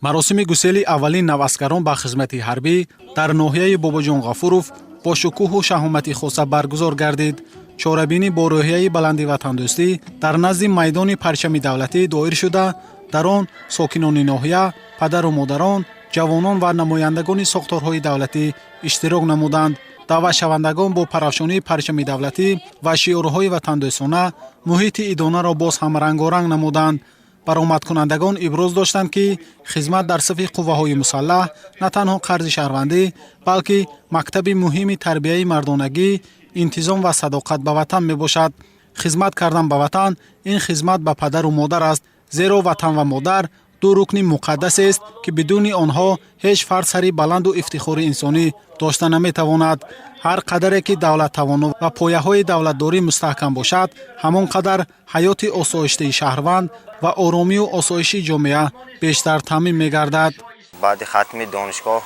مراسم گسیل اولین نواسکران به خدمت حربی در ناحیه باباجان غفورов با شکوه و شهامت خاص برگزار گردید. چاره‌بینی با روحیه بلند وطندوستی در نزد میدان پرچم دولتی دایر شده، در آن ساکنان ناحیه، پدر و مادران، جوانان و نمایندگان ساختارهای دولتی اشتراک نمودند. دعوت شوندگان با پرافشانی پرچم دولتی و شعارهای وطندوستانه محیط ادانه را باز هم رنگارنگ نمودند. برآمدکنندگان ابراز داشتند که خدمت در صف قوه‌های مسلح نه تنها قرض شهروندی بلکه مکتب مهم تربیت مردانگی، انتظام و صداقت به وطن میباشد. خدمت کردن به وطن این خدمت به پدر و مادر است، زیرا وطن و مادر دو رکن مقدس است که بدون آنها هیچ فرد سری بلند و افتخار انسانی داشته نمیتواند. هر قدر که دولت توانا و پایه‌های دولتداری مستحکم باشد، همان قدر حیات آسایشته شهروند و آرامی و آسایش جامعه بیشتر تامین می‌گردد. بعد ختم دانشگاه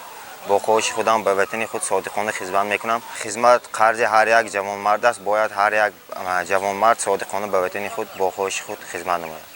با خواهش خودم به وطن خود صادقانه خدمت میکنم. خدمت قرض هر یک جوان مرد است. باید هر یک جوان مرد صادقانه به وطن خود با خواهش خود خدمت نماید.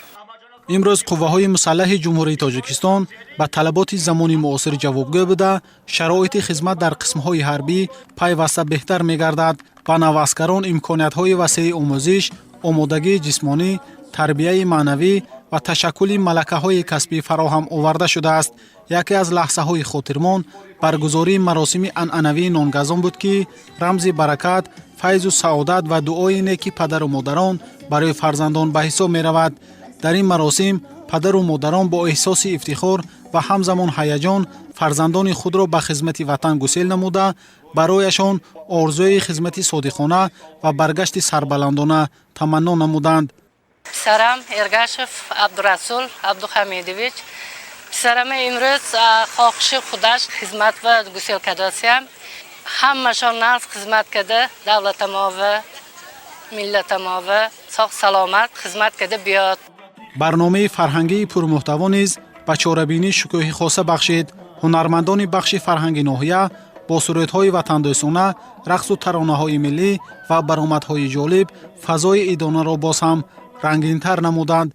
امروز قوه‌های مسلح جمهوری تاجیکستان با طلبات زمانی معاصر جوابگو بوده، شرایط خدمت در قسم‌های حربی پیوسته بهتر می‌گردد و نواسکران امکانات‌های وسیع آموزش، آمادگی جسمانی، تربیت معنوی و تشکل ملکه‌های کسبی فراهم آورده شده است. یکی از لحظه‌های خاطرمان برگزاری مراسم عنعنوی نانگزان بود که رمز برکت، فیض و سعادت و دعای نیکی پدر و مادران برای فرزندان به حساب می‌رود. در این مراسم پدر و مادران با احساس افتخار و همزمان هیجان فرزندان خود را به خدمت وطن گسیل نموده، برایشان آرزوی خدمت صادقانه و برگشت سربلندانه تمنا نمودند. پسرم ارگاشف عبدالرسول عبدالحمیدویچ، پسرم امروز خواهش خودش خدمت و گسیل کرده‌ایم. همشان نرس خدمت کرده، دولت ما و ملت ما و ساخت سلامت خدمت کرده بیاد. برنامه فرهنگی پرمحتوا نیز به چاره‌بینی شکوه خاصه بخشید. هنرمندان بخش فرهنگ ناحیه با سرودهای وطندوستانه، رقص و ترانه‌های ملی و برآمدهای جالب فضای ادانه را باز هم رنگین‌تر نمودند.